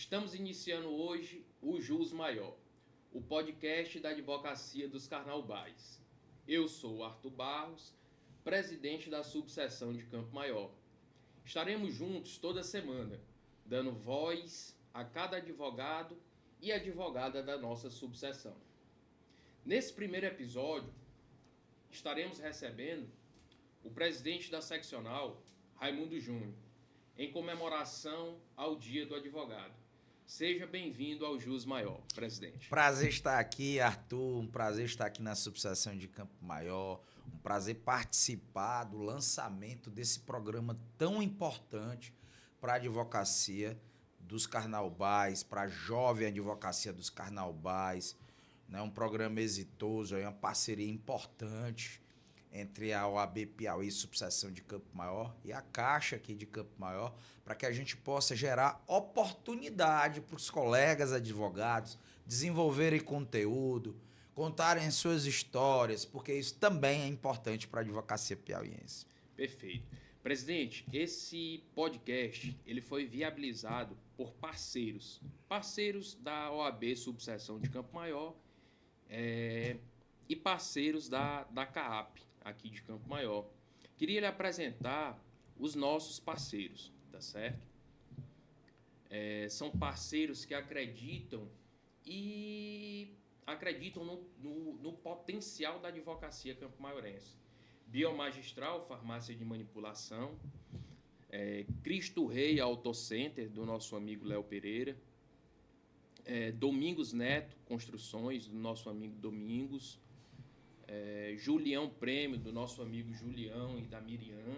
Estamos iniciando hoje o Jus Maior, o podcast da Advocacia dos Carnaubais. Eu sou o Arthur Barros, presidente da subseção de Campo Maior. Estaremos juntos toda semana, dando voz a cada advogado e advogada da nossa subseção. Nesse primeiro episódio, estaremos recebendo o presidente da seccional, Raimundo Júnior, em comemoração ao Dia do Advogado. Seja bem-vindo ao Jus Maior, presidente. Prazer estar aqui, Arthur, um prazer estar aqui na subseção de Campo Maior, um prazer participar do lançamento desse programa tão importante para a advocacia dos Carnaubais, para a jovem advocacia dos Carnaubais, né? Um programa exitoso, uma parceria importante entre a OAB Piauí, subseção de Campo Maior, e a Caixa aqui de Campo Maior, para que a gente possa gerar oportunidade para os colegas advogados desenvolverem conteúdo, contarem suas histórias, porque isso também é importante para a advocacia piauiense. Perfeito. Presidente, esse podcast ele foi viabilizado por parceiros da OAB subseção de Campo Maior e parceiros da CAAP, aqui de Campo Maior. Queria lhe apresentar os nossos parceiros, tá certo? São parceiros que acreditam no potencial da advocacia campo-maiorense. Biomagistral, farmácia de manipulação, Cristo Rei Autocenter, do nosso amigo Léo Pereira, Domingos Neto Construções, do nosso amigo Domingos, Julião Prêmio, do nosso amigo Julião e da Miriam.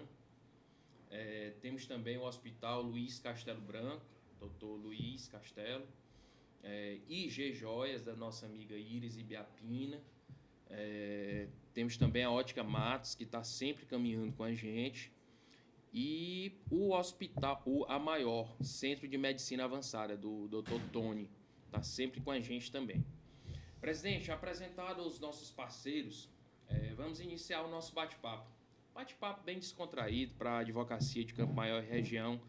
Temos também o Hospital Luiz Castelo Branco, doutor Luiz Castelo, IG Joias, da nossa amiga Iris Ibiapina. Temos também a Ótica Matos, que está sempre caminhando com a gente. E o Hospital, a maior, Centro de Medicina Avançada, do doutor Tony, está sempre com a gente também. Presidente, apresentado os nossos parceiros, vamos iniciar o nosso bate-papo. Bate-papo bem descontraído para a advocacia de Campo Maior e região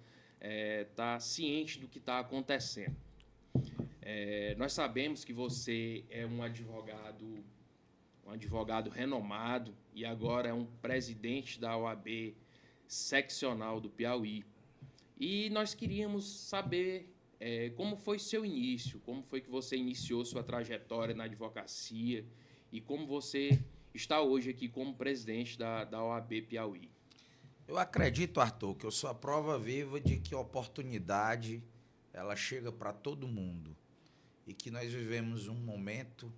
estar ciente do que está acontecendo. Nós sabemos que você é um advogado renomado e agora é um presidente da OAB seccional do Piauí. E nós queríamos saber como foi seu início, como foi que você iniciou sua trajetória na advocacia e como você está hoje aqui como presidente da OAB Piauí. Eu acredito, Arthur, que eu sou a prova viva de que a oportunidade ela chega para todo mundo e que nós vivemos um momento,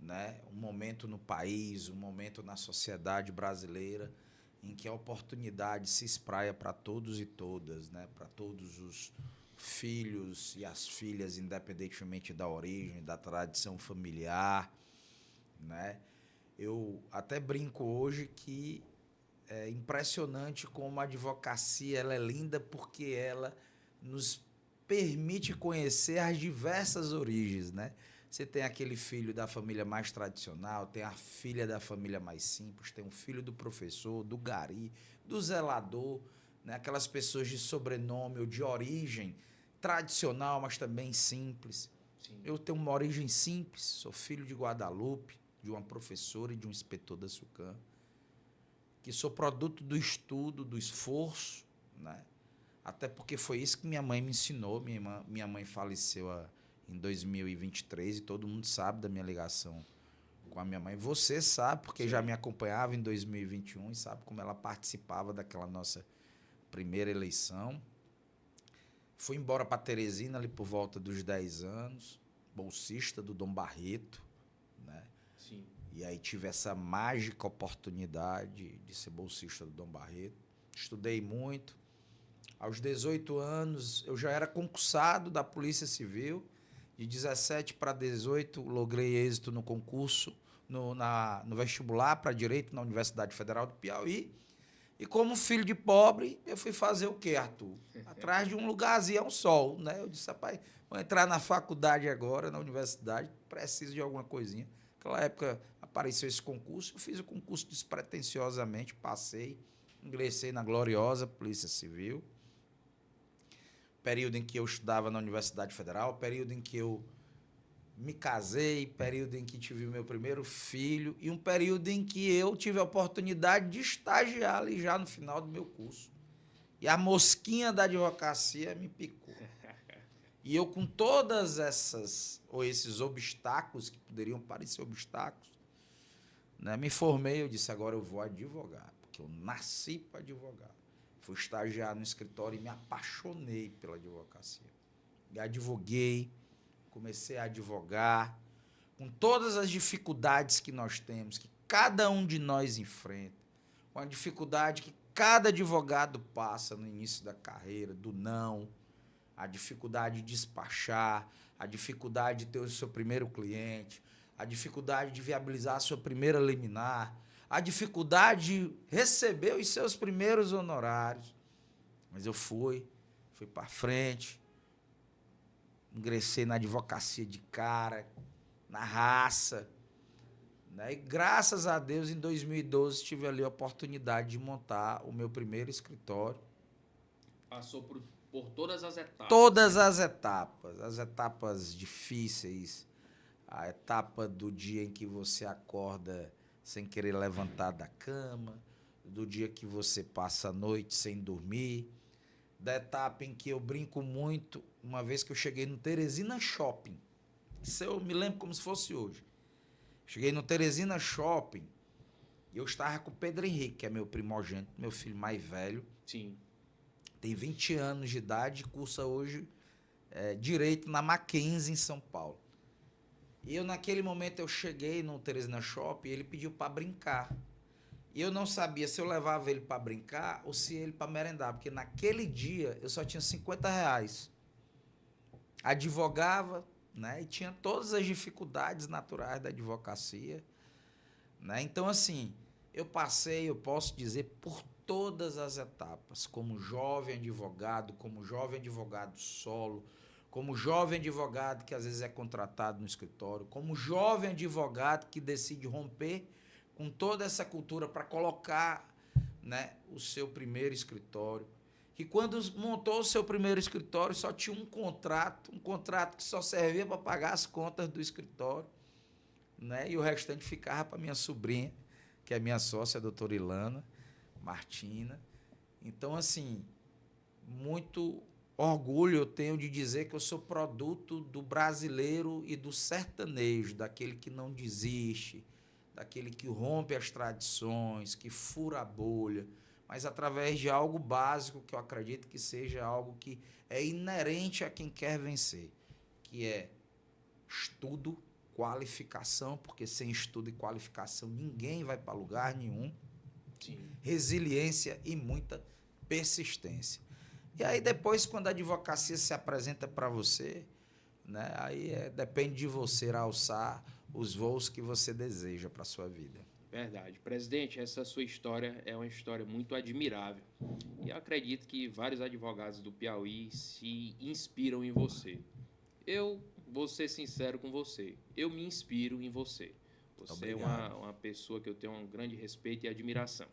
né, um momento no país, um momento na sociedade brasileira em que a oportunidade se espraia para todos e todas, né, para todos os filhos e as filhas, independentemente da origem, da tradição familiar, né? Eu até brinco hoje que é impressionante como a advocacia ela é linda porque ela nos permite conhecer as diversas origens, né? Você tem aquele filho da família mais tradicional, tem a filha da família mais simples, tem o filho do professor, do gari, do zelador, né? Aquelas pessoas de sobrenome ou de origem tradicional, mas também simples. Sim. Eu tenho uma origem simples, sou filho de Guadalupe, de uma professora e de um inspetor da SUCAM, que sou produto do estudo, do esforço, né? Até porque foi isso que minha mãe me ensinou. Minha mãe faleceu em 2023 e todo mundo sabe da minha ligação com a minha mãe. Você sabe, porque Sim. já me acompanhava em 2021 e sabe como ela participava daquela nossa primeira eleição. Fui embora para Teresina ali por volta dos 10 anos, bolsista do Dom Barreto, né? Sim. E aí tive essa mágica oportunidade de ser bolsista do Dom Barreto. Estudei muito. Aos 18 anos, eu já era concursado da Polícia Civil. De 17 para 18, logrei êxito no concurso, no vestibular para Direito na Universidade Federal do Piauí. E como filho de pobre, eu fui fazer o quê, Arthur? Atrás de um lugarzinho ao sol, né? Eu disse, rapaz, vou entrar na faculdade agora, na universidade, preciso de alguma coisinha. Naquela época apareceu esse concurso, eu fiz o concurso despretensiosamente, passei, ingressei na gloriosa Polícia Civil. período em que eu estudava na Universidade Federal, período em que eu me casei, período em que tive o meu primeiro filho e um período em que eu tive a oportunidade de estagiar ali já no final do meu curso. E a mosquinha da advocacia me picou. E eu, com todas esses obstáculos, que poderiam parecer obstáculos, né, me formei, eu disse, agora eu vou advogar, porque eu nasci para advogar. Fui estagiar no escritório e me apaixonei pela advocacia. E advoguei, comecei a advogar, com todas as dificuldades que nós temos, que cada um de nós enfrenta, com a dificuldade que cada advogado passa no início da carreira, do não, a dificuldade de despachar, a dificuldade de ter o seu primeiro cliente, a dificuldade de viabilizar a sua primeira liminar, a dificuldade de receber os seus primeiros honorários. Mas eu fui para frente, ingressei na advocacia de cara, na raça, né? E graças a Deus, em 2012, tive ali a oportunidade de montar o meu primeiro escritório. Passou por todas as etapas. Todas as etapas difíceis, a etapa do dia em que você acorda sem querer levantar da cama, do dia que você passa a noite sem dormir, da etapa em que eu brinco muito, uma vez que eu cheguei no Teresina Shopping. Isso eu me lembro como se fosse hoje. Cheguei no Teresina Shopping e eu estava com o Pedro Henrique, que é meu primogênito, meu filho mais velho. Sim. Tem 20 anos de idade, cursa hoje Direito na Mackenzie, em São Paulo. E eu, naquele momento, eu cheguei no Teresina Shopping e ele pediu para brincar. E eu não sabia se eu levava ele para brincar ou se ele para merendar, porque naquele dia eu só tinha R$50. Advogava, né, e tinha todas as dificuldades naturais da advocacia, né? Então, assim, eu passei, eu posso dizer, por todas as etapas, como jovem advogado solo, como jovem advogado que às vezes é contratado no escritório, como jovem advogado que decide romper com toda essa cultura para colocar, né, o seu primeiro escritório. Que quando montou o seu primeiro escritório só tinha um contrato que só servia para pagar as contas do escritório, né, e o restante ficava para minha sobrinha, que é minha sócia, a doutora Ilana Martina. Então, assim, muito orgulho eu tenho de dizer que eu sou produto do brasileiro e do sertanejo, daquele que não desiste, daquele que rompe as tradições, que fura a bolha, mas através de algo básico que eu acredito que seja algo que é inerente a quem quer vencer, que é estudo, qualificação, porque sem estudo e qualificação ninguém vai para lugar nenhum. Sim. Resiliência e muita persistência. E aí depois, quando a advocacia se apresenta para você, né, aí depende de você alçar os voos que você deseja para a sua vida. Verdade. Presidente, essa sua história é uma história muito admirável. E eu acredito que vários advogados do Piauí se inspiram em você. Eu vou ser sincero com você. Eu me inspiro em você. Você é uma pessoa que eu tenho um grande respeito e admiração.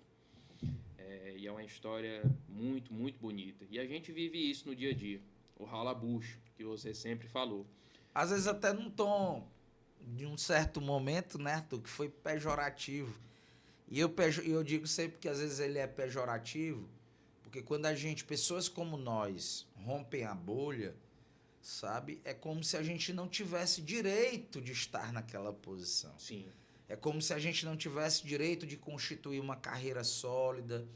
E é uma história muito, muito bonita. E a gente vive isso no dia a dia. O rala-bucho, que você sempre falou. Às vezes até num tom de um certo momento, né, Arthur, que foi pejorativo. E eu digo sempre que às vezes ele é pejorativo, porque quando pessoas como nós, rompem a bolha, sabe, é como se a gente não tivesse direito de estar naquela posição. Sim. É como se a gente não tivesse direito de constituir uma carreira sólida,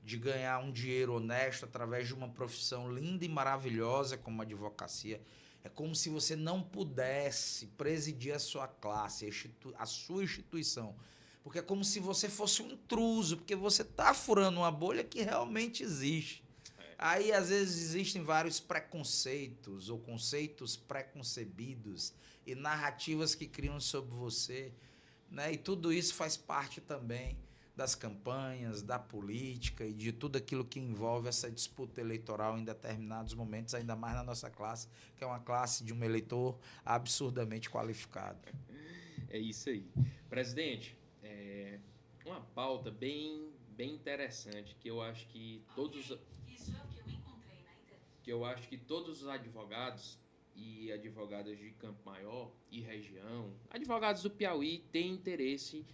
de ganhar um dinheiro honesto através de uma profissão linda e maravilhosa como a advocacia. É como se você não pudesse presidir a sua classe, a sua instituição. Porque é como se você fosse um intruso, porque você está furando uma bolha que realmente existe. Aí, às vezes, existem vários preconceitos ou conceitos preconcebidos e narrativas que criam sobre você, né? E tudo isso faz parte também das campanhas, da política e de tudo aquilo que envolve essa disputa eleitoral em determinados momentos, ainda mais na nossa classe, que é uma classe de um eleitor absurdamente qualificado. É isso aí. Presidente, uma pauta bem interessante que eu acho que todos... Isso é o que eu encontrei na internet. porque eu acho que todos os advogados e advogadas de Campo Maior e região, advogados do Piauí, têm interesse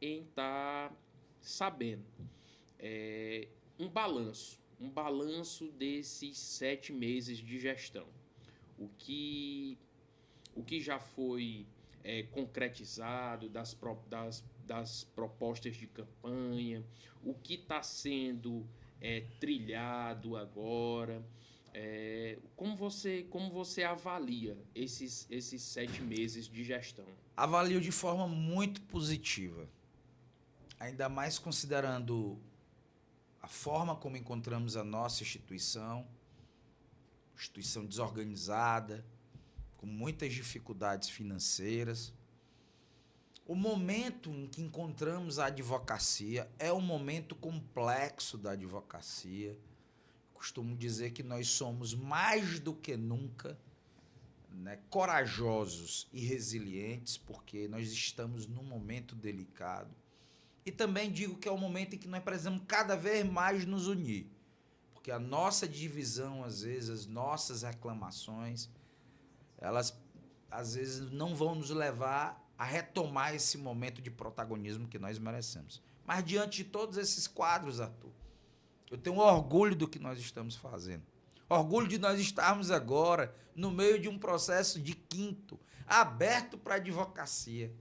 em estar sabendo um balanço desses 7 meses de gestão. O que já foi concretizado das propostas de campanha, o que está sendo trilhado agora. Como você avalia esses 7 meses de gestão? Avalio de forma muito positiva, ainda mais considerando a forma como encontramos a nossa instituição desorganizada, com muitas dificuldades financeiras. O momento em que encontramos a advocacia é um momento complexo da advocacia. Costumo dizer que nós somos mais do que nunca, né, corajosos e resilientes, porque nós estamos num momento delicado. E também digo que é o momento em que nós precisamos cada vez mais nos unir, porque a nossa divisão, às vezes, as nossas reclamações, elas às vezes não vão nos levar a retomar esse momento de protagonismo que nós merecemos. Mas diante de todos esses quadros, Arthur, eu tenho orgulho do que nós estamos fazendo. Orgulho de nós estarmos agora no meio de um processo de quinto, aberto para a advocacia,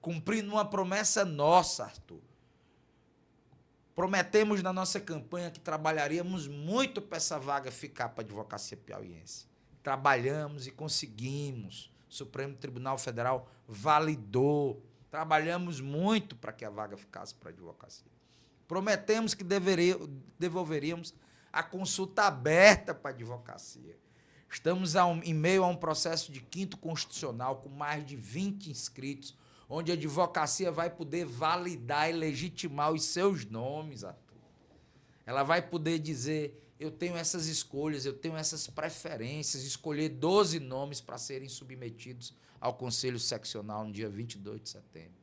cumprindo uma promessa nossa, Arthur. Prometemos na nossa campanha que trabalharíamos muito para essa vaga ficar para a advocacia piauiense. Trabalhamos e conseguimos. O Supremo Tribunal Federal validou. Trabalhamos muito para que a vaga ficasse para a advocacia. Prometemos que devolveríamos a consulta aberta para a advocacia. Estamos em meio a um processo de quinto constitucional com mais de 20 inscritos, onde a advocacia vai poder validar e legitimar os seus nomes, Arthur. Ela vai poder dizer, eu tenho essas escolhas, eu tenho essas preferências, escolher 12 nomes para serem submetidos ao Conselho Seccional no dia 22 de setembro.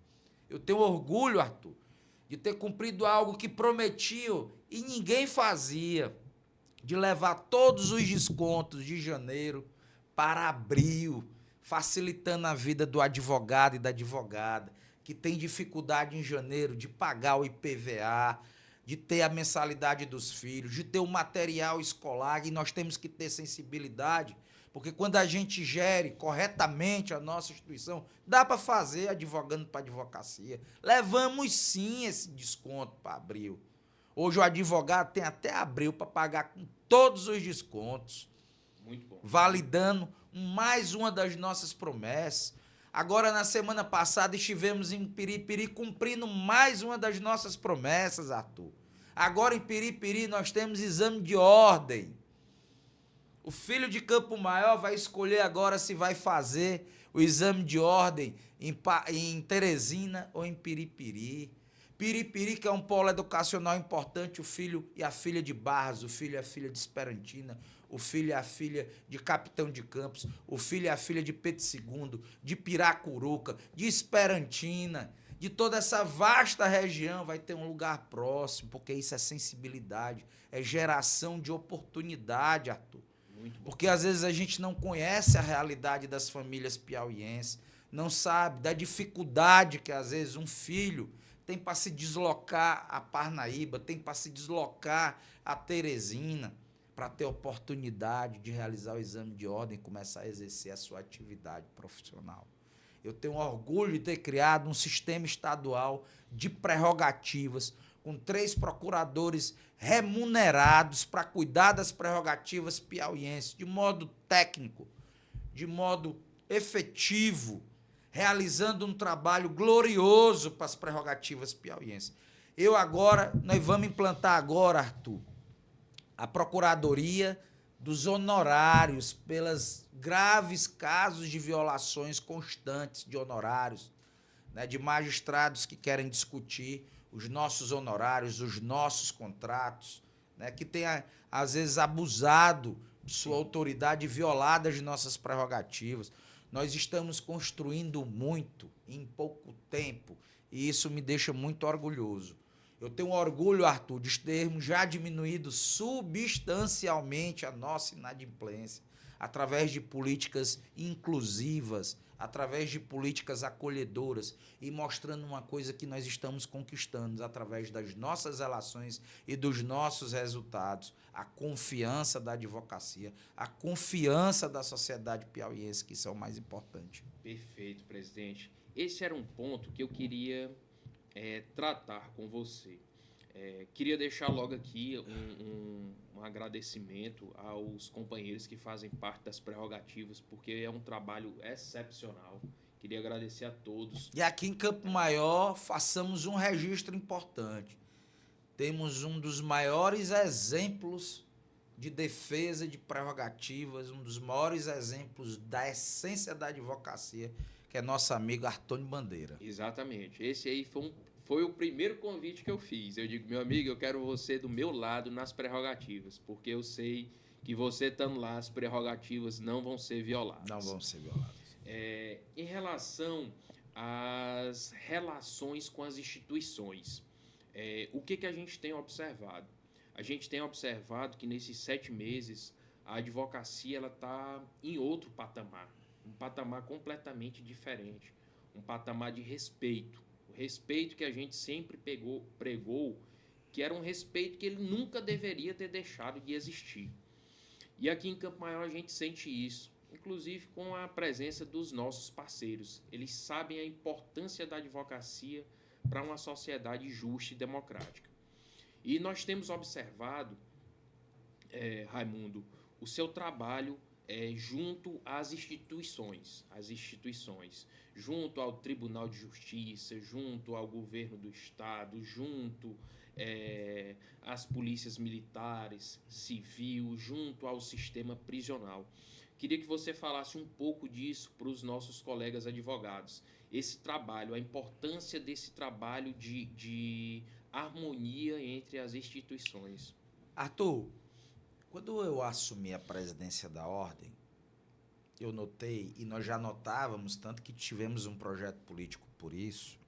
Eu tenho orgulho, Arthur, de ter cumprido algo que prometiam e ninguém fazia, de levar todos os descontos de janeiro para abril, facilitando a vida do advogado e da advogada, que tem dificuldade em janeiro de pagar o IPVA, de ter a mensalidade dos filhos, de ter o material escolar, e nós temos que ter sensibilidade, porque quando a gente gere corretamente a nossa instituição, dá para fazer advogando para a advocacia. Levamos sim esse desconto para abril. Hoje o advogado tem até abril para pagar com todos os descontos. Muito bom. Validando mais uma das nossas promessas. Agora, na semana passada, estivemos em Piripiri cumprindo mais uma das nossas promessas, Arthur. Agora, em Piripiri, nós temos exame de ordem. O filho de Campo Maior vai escolher agora se vai fazer o exame de ordem em Teresina ou em Piripiri. Piripiri, que é um polo educacional importante, o filho e a filha de Barras, o filho e a filha de Esperantina, o filho e a filha de Capitão de Campos, o filho e a filha de Pedro II, de Piracuruca, de Esperantina, de toda essa vasta região vai ter um lugar próximo, porque isso é sensibilidade, é geração de oportunidade, Arthur. Porque às vezes a gente não conhece a realidade das famílias piauienses, não sabe da dificuldade que às vezes um filho tem para se deslocar a Parnaíba, tem para se deslocar a Teresina, para ter oportunidade de realizar o exame de ordem e começar a exercer a sua atividade profissional. Eu tenho orgulho de ter criado um sistema estadual de prerrogativas, com 3 procuradores remunerados para cuidar das prerrogativas piauienses, de modo técnico, de modo efetivo, realizando um trabalho glorioso para as prerrogativas piauienses. Nós vamos implantar agora, Arthur, a Procuradoria dos Honorários pelos graves casos de violações constantes de honorários, né, de magistrados que querem discutir os nossos honorários, os nossos contratos, né, que têm, às vezes, abusado de sua autoridade e violado as nossas prerrogativas. Nós estamos construindo muito em pouco tempo e isso me deixa muito orgulhoso. Eu tenho orgulho, Arthur, de termos já diminuído substancialmente a nossa inadimplência através de políticas inclusivas, através de políticas acolhedoras e mostrando uma coisa que nós estamos conquistando através das nossas relações e dos nossos resultados, a confiança da advocacia, a confiança da sociedade piauiense, que isso é o mais importante. Perfeito, presidente. Esse era um ponto que eu queria tratar com você. Queria deixar logo aqui um agradecimento aos companheiros que fazem parte das prerrogativas, porque é um trabalho excepcional. Queria agradecer a todos. E aqui em Campo Maior, façamos um registro importante. Temos um dos maiores exemplos de defesa de prerrogativas, um dos maiores exemplos da essência da advocacia, que é nosso amigo Artônio Bandeira. Exatamente. Esse aí foi o primeiro convite que eu fiz. Eu digo, meu amigo, eu quero você do meu lado nas prerrogativas, porque eu sei que você estando lá, as prerrogativas não vão ser violadas. Não vão ser violadas. Em relação às relações com as instituições, o que a gente tem observado? A gente tem observado que nesses 7 meses a advocacia está em outro patamar, um patamar completamente diferente, um patamar de respeito. O respeito que a gente sempre pregou, que era um respeito que ele nunca deveria ter deixado de existir. E aqui em Campo Maior a gente sente isso, inclusive com a presença dos nossos parceiros. Eles sabem a importância da advocacia para uma sociedade justa e democrática. E nós temos observado, Raimundo, o seu trabalho junto às instituições, junto ao Tribunal de Justiça, junto ao governo do Estado, junto às polícias militares, civil, junto ao sistema prisional. Queria que você falasse um pouco disso para os nossos colegas advogados. Esse trabalho, a importância desse trabalho de harmonia entre as instituições. Arthur, quando eu assumi a presidência da Ordem, eu notei, e nós já notávamos, tanto que tivemos um projeto político por isso,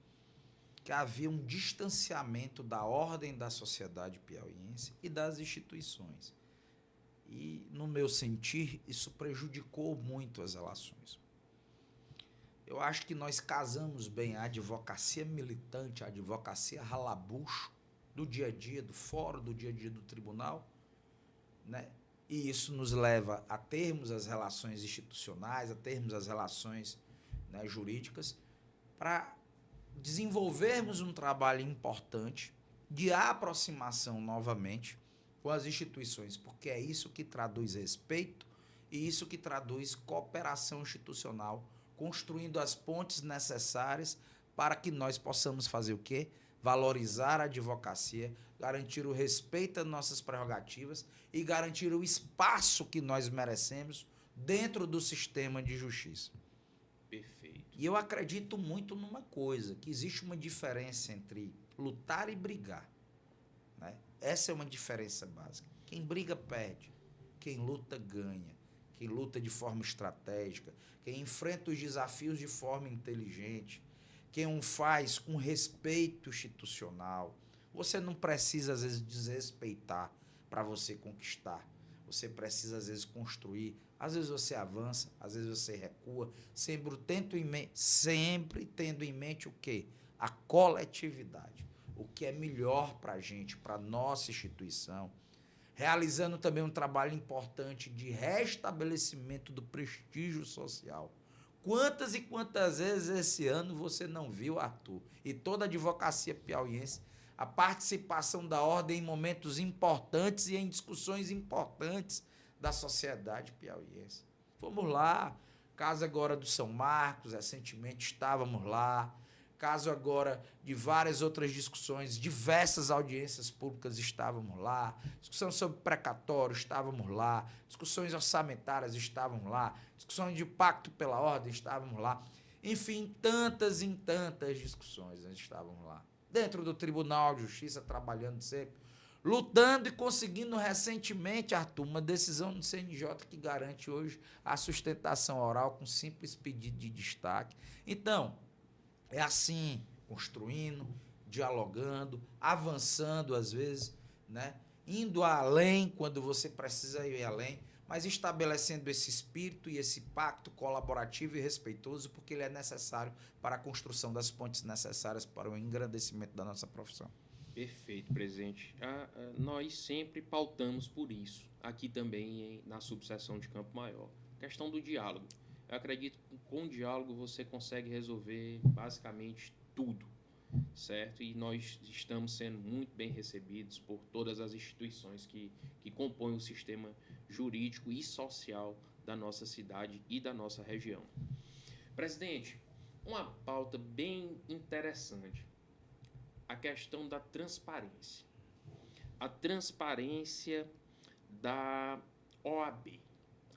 que havia um distanciamento da ordem da sociedade piauiense e das instituições. E, no meu sentir, isso prejudicou muito as relações. Eu acho que nós casamos bem a advocacia militante, a advocacia ralabucho do dia a dia, do fórum, do dia a dia do tribunal, né? E isso nos leva a termos as relações institucionais, a termos as relações, né, jurídicas, para desenvolvermos um trabalho importante de aproximação novamente com as instituições, porque é isso que traduz respeito e isso que traduz cooperação institucional, construindo as pontes necessárias para que nós possamos fazer o quê? Valorizar a advocacia, garantir o respeito às nossas prerrogativas e garantir o espaço que nós merecemos dentro do sistema de justiça. Perfeito. E eu acredito muito numa coisa, que existe uma diferença entre lutar e brigar, né? Essa é uma diferença básica. Quem briga perde, quem luta ganha, quem luta de forma estratégica, quem enfrenta os desafios de forma inteligente, quem o faz com respeito institucional. Você não precisa, às vezes, desrespeitar para você conquistar. Você precisa, às vezes, construir. Às vezes você avança, às vezes você recua, sempre tendo em mente o quê? A coletividade. O que é melhor para a gente, para a nossa instituição. Realizando também um trabalho importante de restabelecimento do prestígio social. Quantas e quantas vezes esse ano você não viu, Arthur, e toda a advocacia piauiense, a participação da ordem em momentos importantes e em discussões importantes da sociedade piauiense? Fomos lá, caso agora do São Marcos, recentemente estávamos lá, caso agora de várias outras discussões, diversas audiências públicas estávamos lá, discussão sobre precatório, estávamos lá, discussões orçamentárias, estávamos lá, discussões de pacto pela ordem, estávamos lá, enfim, tantas e tantas discussões nós estávamos lá. Dentro do Tribunal de Justiça, trabalhando sempre, lutando e conseguindo recentemente, Arthur, uma decisão do CNJ que garante hoje a sustentação oral com simples pedido de destaque. Então, é assim, construindo, dialogando, avançando às vezes, né? Indo além quando você precisa ir além, mas estabelecendo esse espírito e esse pacto colaborativo e respeitoso, porque ele é necessário para a construção das pontes necessárias para o engrandecimento da nossa profissão. Perfeito, presidente. Nós sempre pautamos por isso, aqui também na subseção de Campo Maior. Questão do diálogo. Eu acredito que com o diálogo você consegue resolver basicamente tudo, certo? E nós estamos sendo muito bem recebidos por todas as instituições que compõem o sistema jurídico e social da nossa cidade e da nossa região. Presidente, uma pauta bem interessante. A questão da transparência. A transparência da OAB.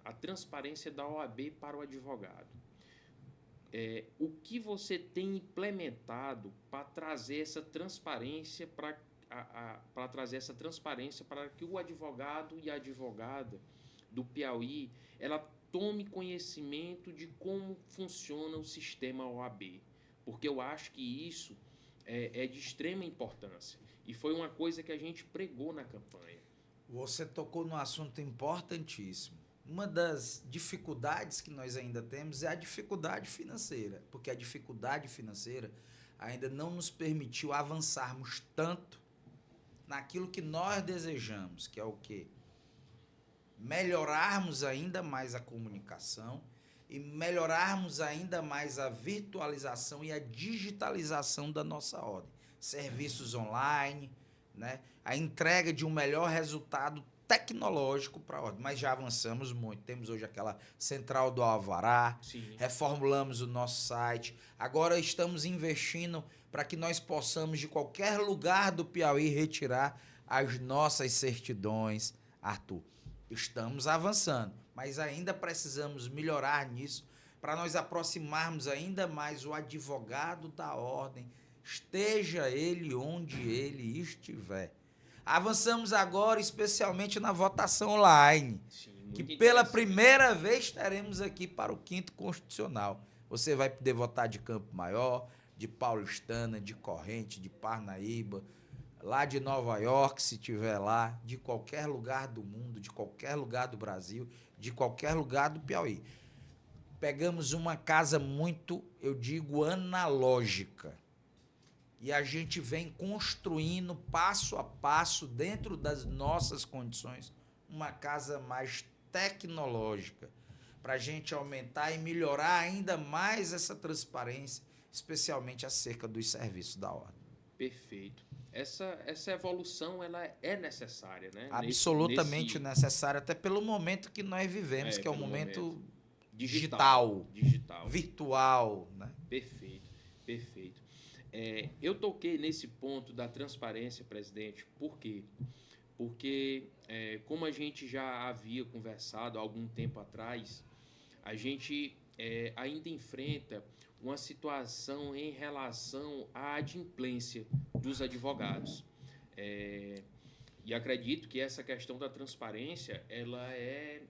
A transparência da OAB para o advogado. O que você tem implementado para trazer essa transparência para que o advogado e a advogada do Piauí ela tome conhecimento de como funciona o sistema OAB, porque eu acho que isso é de extrema importância e foi uma coisa que a gente pregou na campanha. Você tocou num assunto importantíssimo. Uma das dificuldades que nós ainda temos é a dificuldade financeira, porque a dificuldade financeira ainda não nos permitiu avançarmos tanto naquilo que nós desejamos, que é o quê? Melhorarmos ainda mais a comunicação e melhorarmos ainda mais a virtualização e a digitalização da nossa ordem. Serviços online, né? A entrega de um melhor resultado tecnológico para a ordem, mas já avançamos muito. Temos hoje aquela central do Alvará, Sim. Reformulamos o nosso site, agora estamos investindo para que nós possamos, de qualquer lugar do Piauí, retirar as nossas certidões. Arthur, estamos avançando, mas ainda precisamos melhorar nisso para nós aproximarmos ainda mais o advogado da ordem, esteja ele onde ele estiver. Avançamos agora, especialmente na votação online, que pela primeira vez teremos aqui para o 5º Constitucional. Você vai poder votar de Campo Maior, de Paulistana, de Corrente, de Parnaíba, lá de Nova York, se tiver lá, de qualquer lugar do mundo, de qualquer lugar do Brasil, de qualquer lugar do Piauí. Pegamos uma casa muito, eu digo, analógica. E a gente vem construindo passo a passo, dentro das nossas condições, uma casa mais tecnológica, para a gente aumentar e melhorar ainda mais essa transparência, especialmente acerca dos serviços da ordem. Perfeito. Essa evolução ela é necessária, né? Absolutamente necessária, até pelo momento que nós vivemos, que é um momento digital, virtual. Né? Perfeito. Eu toquei nesse ponto da transparência, presidente, por quê? Porque, como a gente já havia conversado há algum tempo atrás, a gente ainda enfrenta uma situação em relação à adimplência dos advogados. E acredito que essa questão da transparência ela é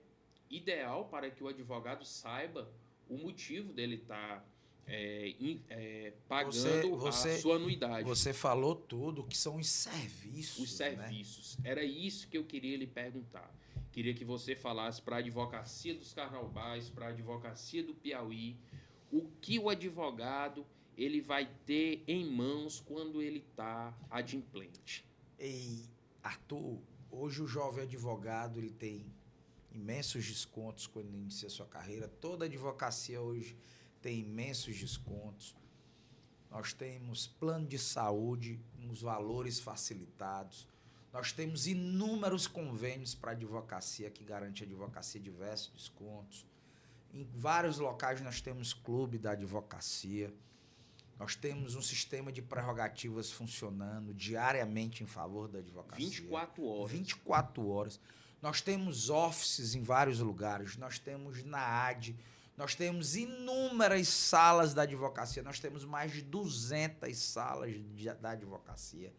ideal para que o advogado saiba o motivo dele estar pagando a sua anuidade. Você falou tudo, que são os serviços. Os serviços. Né? Era isso que eu queria lhe perguntar. Queria que você falasse para a advocacia dos Carnaubais, para a advocacia do Piauí, o que o advogado ele vai ter em mãos quando ele está adimplente. Ei, Arthur, hoje o jovem advogado ele tem imensos descontos quando inicia sua carreira. Toda advocacia hoje tem imensos descontos. Nós temos plano de saúde, uns valores facilitados. Nós temos inúmeros convênios para a advocacia que garante a advocacia diversos descontos. Em vários locais nós temos clube da advocacia. Nós temos um sistema de prerrogativas funcionando diariamente em favor da advocacia. 24 horas. 24 horas. Nós temos offices em vários lugares. Nós temos na AD. Nós temos inúmeras salas da advocacia. Nós temos mais de 200 salas da advocacia.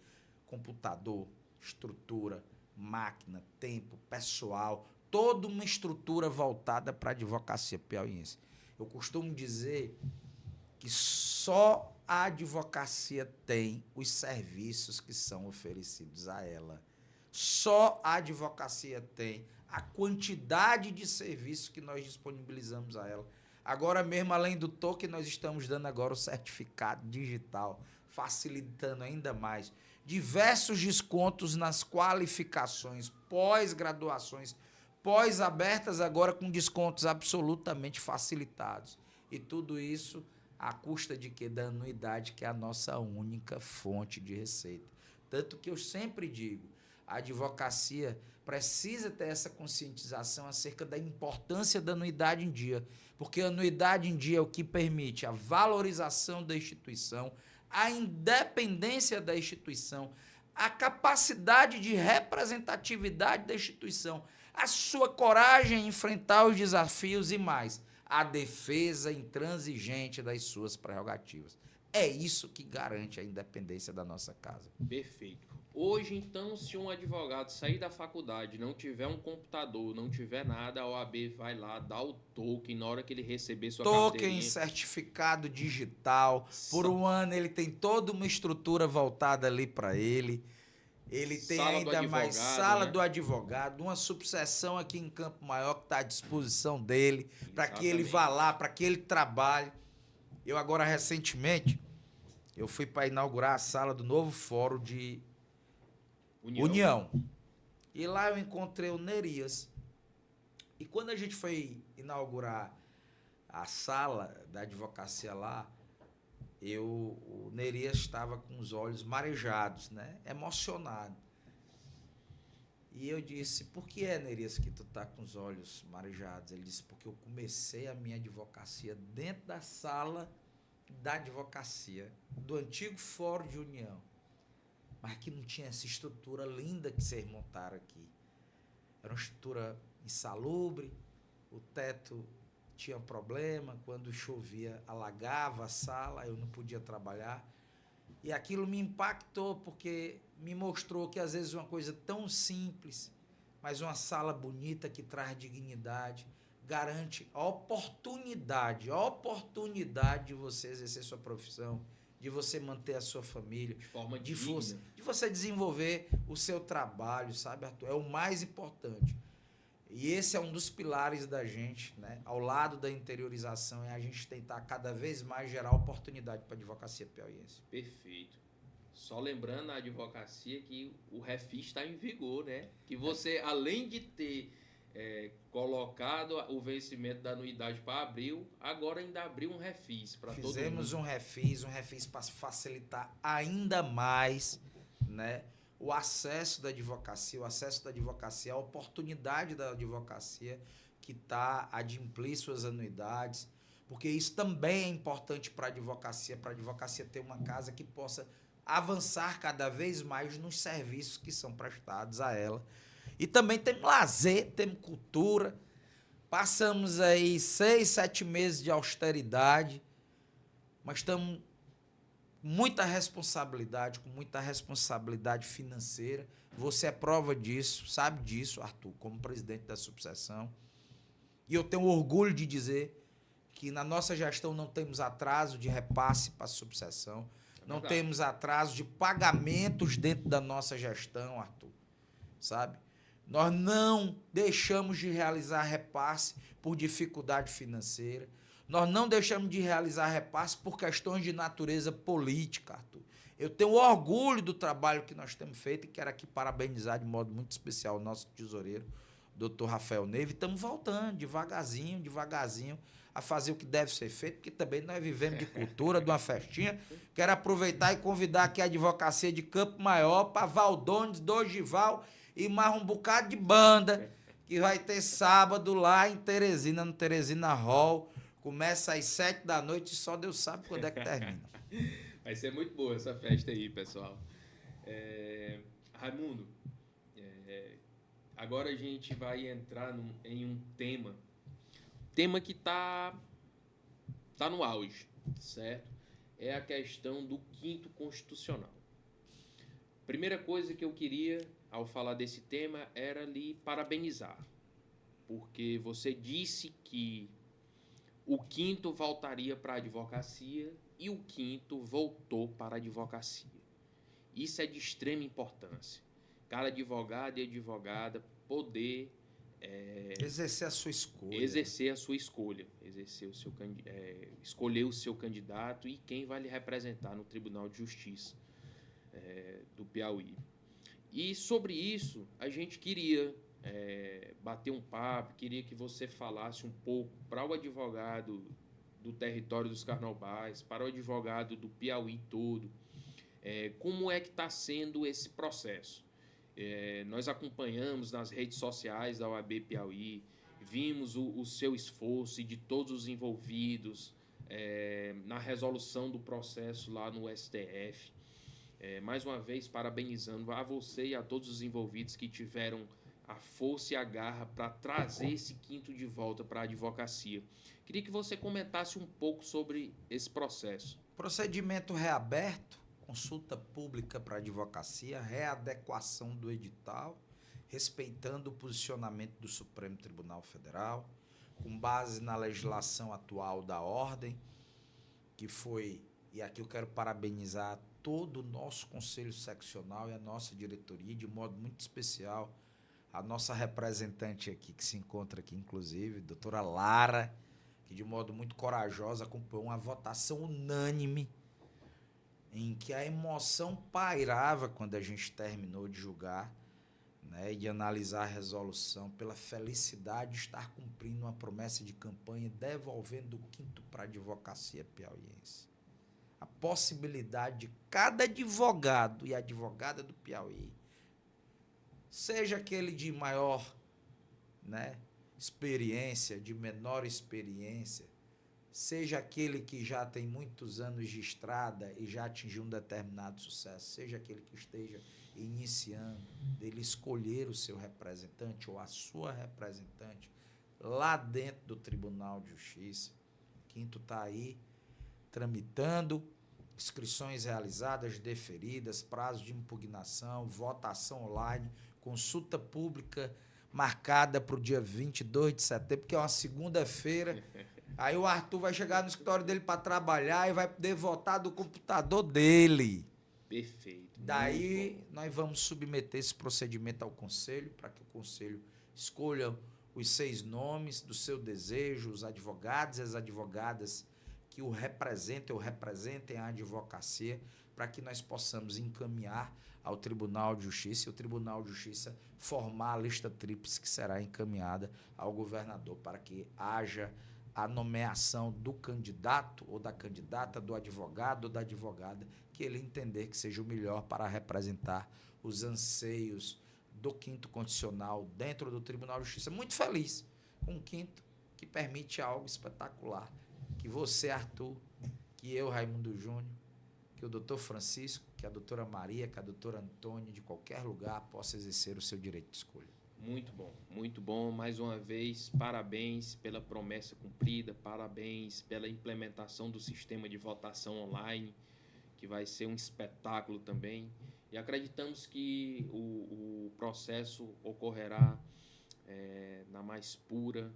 Computador, estrutura, máquina, tempo, pessoal. Toda uma estrutura voltada para a advocacia piauiense. Eu costumo dizer que só a advocacia tem os serviços que são oferecidos a ela. Só a advocacia tem a quantidade de serviços que nós disponibilizamos a ela. Agora mesmo, além do token, nós estamos dando agora o certificado digital, facilitando ainda mais. Diversos descontos nas qualificações, pós-graduações, pós-abertas agora com descontos absolutamente facilitados. E tudo isso à custa de quê? Da anuidade, que é a nossa única fonte de receita. Tanto que eu sempre digo, a advocacia precisa ter essa conscientização acerca da importância da anuidade em dia, porque a anuidade em dia é o que permite a valorização da instituição, a independência da instituição, a capacidade de representatividade da instituição, a sua coragem em enfrentar os desafios e mais, a defesa intransigente das suas prerrogativas. É isso que garante a independência da nossa casa. Perfeito. Hoje, então, se um advogado sair da faculdade, não tiver um computador, não tiver nada, a OAB vai lá, dá o token na hora que ele receber sua carteirinha. Token, certificado digital. Por um ano ele tem toda uma estrutura voltada ali para ele. Ele tem ainda mais sala do advogado, uma subseção aqui em Campo Maior que está à disposição dele, para que ele vá lá, para que ele trabalhe. Eu agora, recentemente, eu fui para inaugurar a sala do novo fórum de União. E lá eu encontrei o Nerias. E quando a gente foi inaugurar a sala da advocacia lá, o Nerias estava com os olhos marejados, né? Emocionado. E eu disse, por que é, Nerias, que tu tá com os olhos marejados? Ele disse, porque eu comecei a minha advocacia dentro da sala da advocacia, do antigo Fórum de União. Mas que não tinha essa estrutura linda que vocês montaram aqui. Era uma estrutura insalubre, o teto tinha problema, quando chovia alagava a sala, eu não podia trabalhar. E aquilo me impactou, porque me mostrou que às vezes uma coisa tão simples, mas uma sala bonita que traz dignidade, garante a oportunidade de você exercer sua profissão, de você manter a sua família, de forma digna, de você desenvolver o seu trabalho, sabe, Arthur? É o mais importante. E esse é um dos pilares da gente, né? Ao lado da interiorização, é a gente tentar cada vez mais gerar oportunidade para a advocacia piauiense. Perfeito. Só lembrando a advocacia que o refis está em vigor, né? Que você, além de ter colocado o vencimento da anuidade para abril, agora ainda abriu um refis para todo mundo. Fizemos um refis para facilitar ainda mais, né, o acesso da advocacia, a oportunidade da advocacia que está a adimplir suas anuidades, porque isso também é importante para a advocacia ter uma casa que possa avançar cada vez mais nos serviços que são prestados a ela. E também temos lazer, temos cultura. Passamos aí 6, 7 meses de austeridade, mas estamos com muita responsabilidade financeira. Você é prova disso, sabe disso, Arthur, como presidente da subseção. E eu tenho orgulho de dizer que na nossa gestão não temos atraso de repasse para a subseção, não temos atraso de pagamentos dentro da nossa gestão, Arthur, sabe? Nós não deixamos de realizar repasse por dificuldade financeira. Nós não deixamos de realizar repasse por questões de natureza política, Arthur. Eu tenho orgulho do trabalho que nós temos feito e quero aqui parabenizar de modo muito especial o nosso tesoureiro, doutor Rafael Neve. Estamos voltando devagarzinho, a fazer o que deve ser feito, porque também nós vivemos de cultura, de uma festinha. Quero aproveitar e convidar aqui a advocacia de Campo Maior para Valdones, Dogival e mais um bocado de banda, que vai ter sábado lá em Teresina, no Teresina Hall. Começa às 7 da noite e só Deus sabe quando é que termina. Vai ser muito boa essa festa aí, pessoal. Raimundo, agora a gente vai entrar em um tema que tá no auge, certo? É a questão do 5º Constitucional. Primeira coisa que eu queria, ao falar desse tema, era lhe parabenizar, porque você disse que o 5º voltaria para a advocacia e o quinto voltou para a advocacia. Isso é de extrema importância. Cada advogado e advogada poder exercer a sua escolha. Exercer a sua escolha, escolher o seu candidato e quem vai lhe representar no Tribunal de Justiça do Piauí. E sobre isso, a gente queria bater um papo, queria que você falasse um pouco para o advogado do território dos Carnaubais, para o advogado do Piauí todo, como é que está sendo esse processo. Nós acompanhamos nas redes sociais da OAB Piauí, vimos o seu esforço e de todos os envolvidos na resolução do processo lá no STF. Mais uma vez, parabenizando a você e a todos os envolvidos que tiveram a força e a garra para trazer esse quinto de volta para a advocacia. Queria que você comentasse um pouco sobre esse processo. Procedimento reaberto, consulta pública para a advocacia, readequação do edital, respeitando o posicionamento do Supremo Tribunal Federal, com base na legislação atual da ordem, que foi, e aqui eu quero parabenizar todo o nosso Conselho Seccional e a nossa diretoria, de modo muito especial, a nossa representante aqui, que se encontra aqui, inclusive, doutora Lara, que de modo muito corajoso acompanhou uma votação unânime, em que a emoção pairava quando a gente terminou de julgar, né, e de analisar a resolução, pela felicidade de estar cumprindo uma promessa de campanha, devolvendo o quinto para a advocacia piauiense. A possibilidade de cada advogado e advogada do Piauí, seja aquele de maior, né, experiência, de menor experiência, seja aquele que já tem muitos anos de estrada e já atingiu um determinado sucesso, seja aquele que esteja iniciando, dele escolher o seu representante ou a sua representante lá dentro do Tribunal de Justiça. O quinto está aí tramitando, inscrições realizadas, deferidas, prazo de impugnação, votação online, consulta pública marcada para o dia 22 de setembro, que é uma segunda-feira. Aí o Arthur vai chegar no escritório dele para trabalhar e vai poder votar do computador dele. Perfeito. Daí nós vamos submeter esse procedimento ao Conselho, para que o Conselho escolha os 6 nomes do seu desejo, os advogados e as advogadas que o representem ou representem a advocacia, para que nós possamos encaminhar ao Tribunal de Justiça e o Tribunal de Justiça formar a lista tríplice que será encaminhada ao governador para que haja a nomeação do candidato ou da candidata, do advogado ou da advogada, que ele entender que seja o melhor para representar os anseios do quinto condicional dentro do Tribunal de Justiça. Muito feliz com o quinto, que permite algo espetacular, que você, Arthur, que eu, Raimundo Júnior, que o doutor Francisco, que a doutora Maria, que a doutora Antônia, de qualquer lugar, possa exercer o seu direito de escolha. Muito bom, muito bom. Mais uma vez, parabéns pela promessa cumprida, parabéns pela implementação do sistema de votação online, que vai ser um espetáculo também. E acreditamos que o processo ocorrerá na mais pura.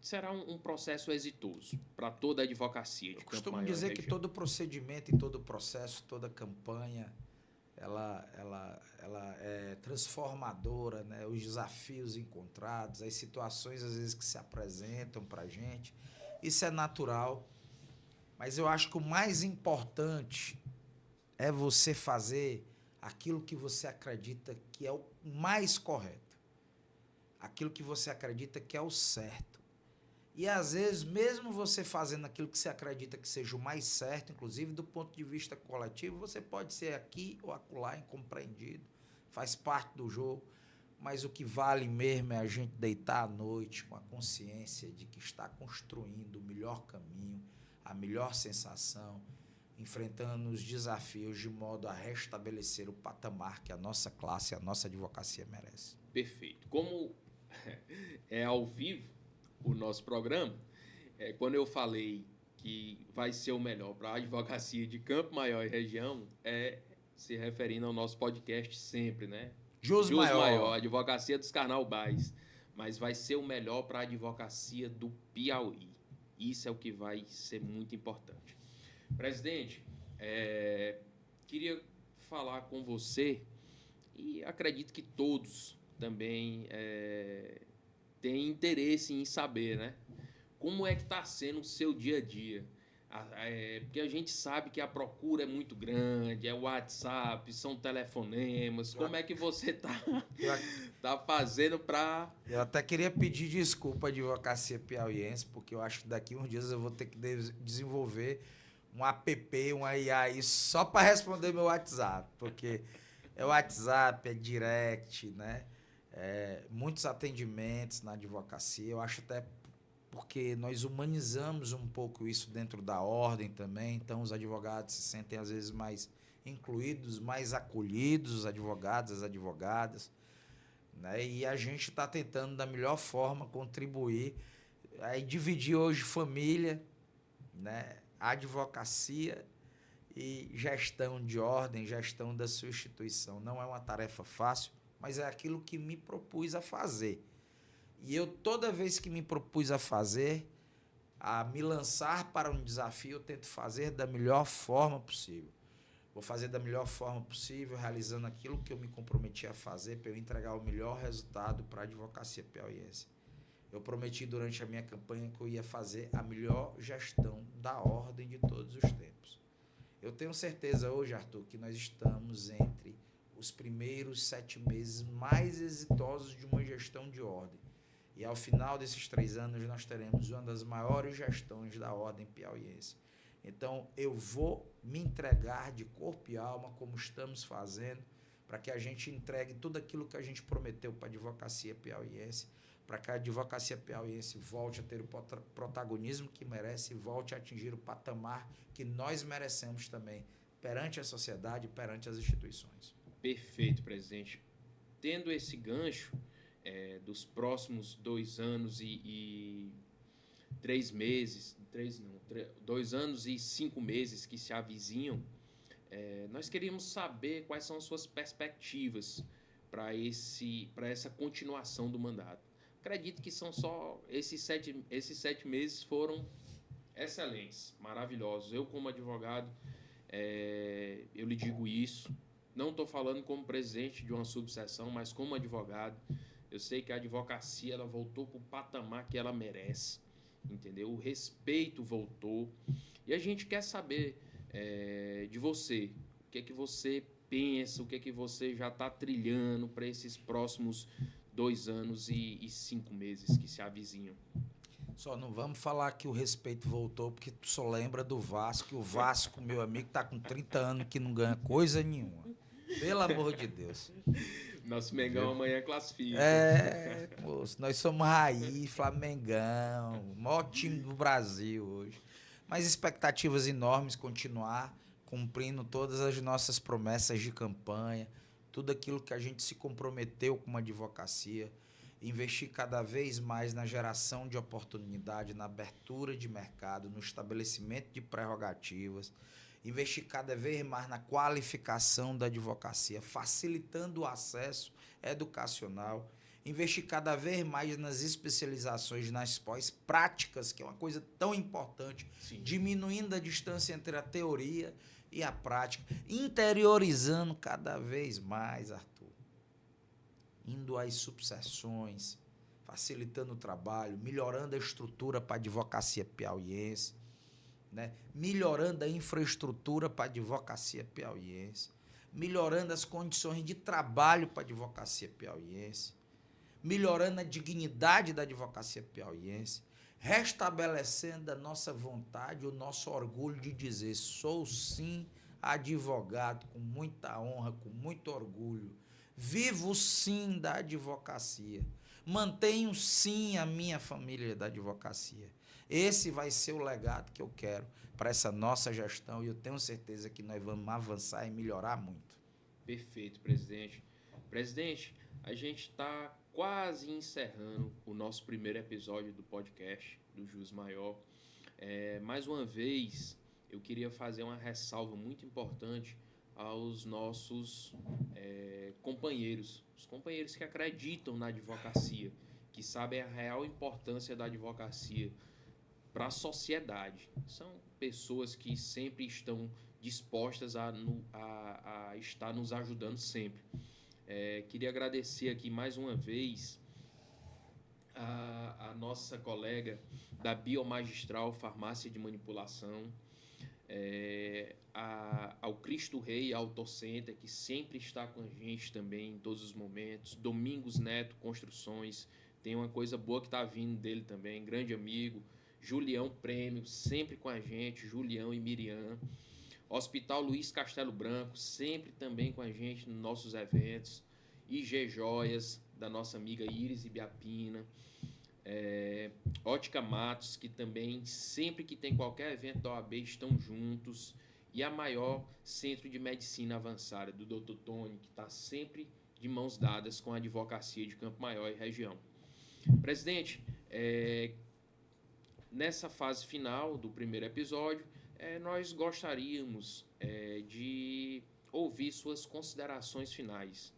Será um processo exitoso para toda a advocacia de Campo Maior. Eu costumo dizer que todo procedimento e todo processo, toda campanha, ela é transformadora, né? Os desafios encontrados, as situações às vezes que se apresentam para a gente, isso é natural, mas eu acho que o mais importante é você fazer aquilo que você acredita que é o mais correto, aquilo que você acredita que é o certo. E, às vezes, mesmo você fazendo aquilo que você acredita que seja o mais certo, inclusive do ponto de vista coletivo, você pode ser aqui ou acolá incompreendido, faz parte do jogo, mas o que vale mesmo é a gente deitar à noite com a consciência de que está construindo o melhor caminho, a melhor sensação, enfrentando os desafios de modo a restabelecer o patamar que a nossa classe, a nossa advocacia merece. Perfeito. Como é ao vivo o nosso programa, quando eu falei que vai ser o melhor para a advocacia de Campo Maior e região, se referindo ao nosso podcast sempre, né? Jus Maior, advocacia dos Carnaubais, mas vai ser o melhor para a advocacia do Piauí. Isso é o que vai ser muito importante. Presidente, queria falar com você, e acredito que todos também têm interesse em saber, né? Como é que está sendo o seu dia a dia? Porque a gente sabe que a procura é muito grande, é WhatsApp, são telefonemas. Como é que você tá fazendo para... Eu até queria pedir desculpa à advocacia piauiense, porque eu acho que daqui uns dias eu vou ter que desenvolver um app, um AI só para responder meu WhatsApp, porque é WhatsApp, é direct, né? Muitos atendimentos na advocacia. Eu acho até porque nós humanizamos um pouco isso dentro da ordem também, então os advogados se sentem às vezes mais incluídos, mais acolhidos, os advogados, as advogadas, né? E a gente está tentando da melhor forma contribuir, aí dividir hoje família, né? Advocacia e gestão de ordem, gestão da sua instituição. Não é uma tarefa fácil, mas é aquilo que me propus a fazer. E eu, toda vez que me propus a fazer, a me lançar para um desafio, eu tento fazer da melhor forma possível. Vou fazer da melhor forma possível, realizando aquilo que eu me comprometi a fazer para eu entregar o melhor resultado para a advocacia piauiense. Eu prometi durante a minha campanha que eu ia fazer a melhor gestão da ordem de todos os tempos. Eu tenho certeza hoje, Arthur, que nós estamos entre os primeiros 7 meses mais exitosos de uma gestão de ordem. E ao final desses 3 anos, nós teremos uma das maiores gestões da ordem piauiense. Então, eu vou me entregar de corpo e alma, como estamos fazendo, para que a gente entregue tudo aquilo que a gente prometeu para a advocacia piauiense, para que a advocacia piauiense volte a ter o protagonismo que merece e volte a atingir o patamar que nós merecemos também, perante a sociedade e perante as instituições. Perfeito, presidente. Tendo esse gancho dos próximos 2 anos e 3 meses, 2 anos e 5 meses que se avizinham, nós queríamos saber quais são as suas perspectivas para essa continuação do mandato. Acredito que são só esses 7 meses foram excelentes, maravilhosos. Eu, como advogado, eu lhe digo isso. Não estou falando como presidente de uma subseção, mas como advogado. Eu sei que a advocacia ela voltou para o patamar que ela merece, entendeu? O respeito voltou. E a gente quer saber de você. O que é que você pensa, o que é que você já está trilhando para esses próximos 2 anos e 5 meses que se avizinham. Só não vamos falar que o respeito voltou, porque tu só lembra do Vasco, e o Vasco, meu amigo, está com 30 anos que não ganha coisa nenhuma. Pelo amor de Deus. Nosso Mengão amanhã classifica. Moço, nós somos raiz, Flamengão, o maior time do Brasil hoje. Mas expectativas enormes, continuar cumprindo todas as nossas promessas de campanha, tudo aquilo que a gente se comprometeu com uma advocacia, investir cada vez mais na geração de oportunidade, na abertura de mercado, no estabelecimento de prerrogativas, investir cada vez mais na qualificação da advocacia, facilitando o acesso educacional, investir cada vez mais nas especializações, nas pós-práticas, que é uma coisa tão importante, Sim. Diminuindo a distância entre a teoria e a prática, interiorizando cada vez mais, Arthur, indo às subseções, facilitando o trabalho, melhorando a estrutura para a advocacia piauiense, né? Melhorando a infraestrutura para a advocacia piauiense, melhorando as condições de trabalho para a advocacia piauiense, melhorando a dignidade da advocacia piauiense, restabelecendo a nossa vontade, o nosso orgulho de dizer: sou sim advogado, com muita honra, com muito orgulho, vivo sim da advocacia, mantenho sim a minha família da advocacia. Esse vai ser o legado que eu quero para essa nossa gestão, e eu tenho certeza que nós vamos avançar e melhorar muito. Perfeito, presidente. Presidente, a gente está quase encerrando o nosso primeiro episódio do podcast do Juiz Maior. Mais uma vez, eu queria fazer uma ressalva muito importante aos nossos companheiros, os companheiros que acreditam na advocacia, que sabem a real importância da advocacia para a sociedade. São pessoas que sempre estão dispostas a estar nos ajudando sempre. Queria agradecer aqui mais uma vez a nossa colega da Biomagistral Farmácia de Manipulação, ao Cristo Rei Auto Center, que sempre está com a gente também em todos os momentos, Domingos Neto Construções, tem uma coisa boa que está vindo dele também, grande amigo, Julião Prêmio, sempre com a gente, Julião e Miriam, Hospital Luiz Castelo Branco, sempre também com a gente nos nossos eventos, IG Joias, da nossa amiga Iris Ibiapina, Ótica Matos, que também, sempre que tem qualquer evento da OAB, estão juntos, e a maior centro de medicina avançada, do Dr. Tony, que está sempre de mãos dadas com a advocacia de Campo Maior e região. Presidente, nessa fase final do primeiro episódio, nós gostaríamos de ouvir suas considerações finais.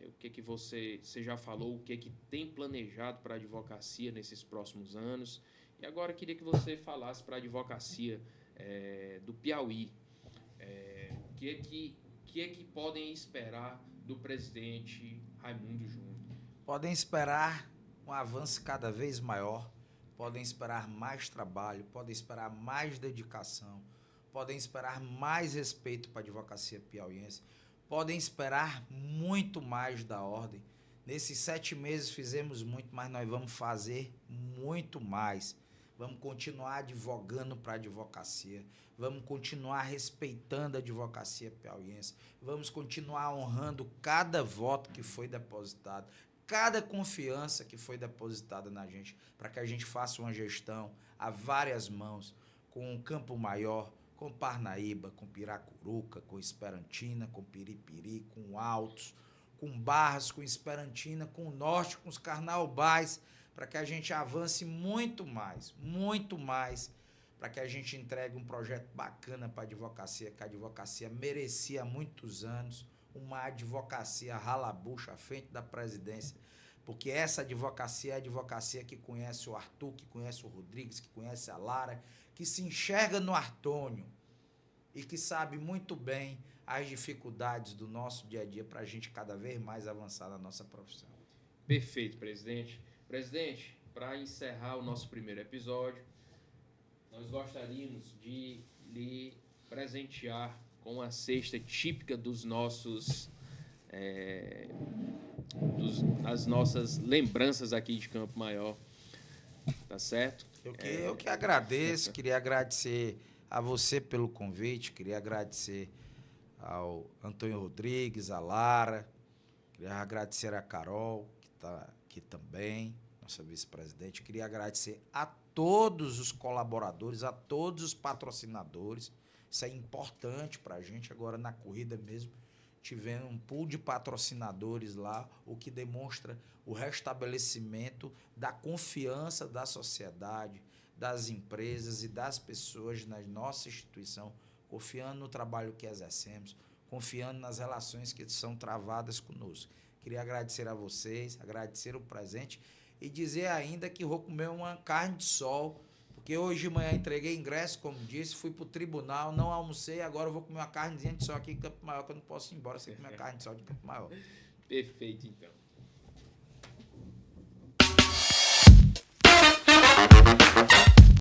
O que você já falou, o que tem planejado para a advocacia nesses próximos anos. E agora eu queria que você falasse para a advocacia do Piauí. O que podem esperar do presidente Raimundo Júnior? Podem esperar um avanço cada vez maior, podem esperar mais trabalho, podem esperar mais dedicação, podem esperar mais respeito para a advocacia piauiense, podem esperar muito mais da ordem. Nesses 7 meses fizemos muito, mas nós vamos fazer muito mais. Vamos continuar advogando para a advocacia, vamos continuar respeitando a advocacia piauiense, vamos continuar honrando cada voto que foi depositado, cada confiança que foi depositada na gente, para que a gente faça uma gestão a várias mãos, com o Campo Maior, com Parnaíba, com Piracuruca, com Esperantina, com Piripiri, com Altos, com Barras, com Esperantina, com o Norte, com os Carnaubais, para que a gente avance muito mais, para que a gente entregue um projeto bacana para a advocacia, que a advocacia merecia há muitos anos, uma advocacia rala-bucha à frente da presidência, porque essa advocacia é a advocacia que conhece o Arthur, que conhece o Rodrigues, que conhece a Lara, que se enxerga no Artônio e que sabe muito bem as dificuldades do nosso dia a dia para a gente cada vez mais avançar na nossa profissão. Perfeito, presidente. Presidente, para encerrar o nosso primeiro episódio, nós gostaríamos de lhe presentear com a cesta típica dos nossos, as nossas lembranças aqui de Campo Maior, tá certo? Eu que agradeço, queria agradecer a você pelo convite, queria agradecer ao Antônio Rodrigues, a Lara, queria agradecer a Carol, que está aqui também, nossa vice-presidente, queria agradecer a todos os colaboradores, a todos os patrocinadores. Isso é importante para a gente. Agora, na corrida mesmo, tivemos um pool de patrocinadores lá, o que demonstra o restabelecimento da confiança da sociedade, das empresas e das pessoas na nossa instituição, confiando no trabalho que exercemos, confiando nas relações que são travadas conosco. Queria agradecer a vocês, agradecer o presente e dizer ainda que vou comer uma carne de sol, porque hoje de manhã entreguei ingresso, como disse, fui para o tribunal, não almocei, agora eu vou comer uma carnezinha de sol aqui em Campo Maior, que eu não posso ir embora sem comer carne de sol de Campo Maior. Perfeito, então.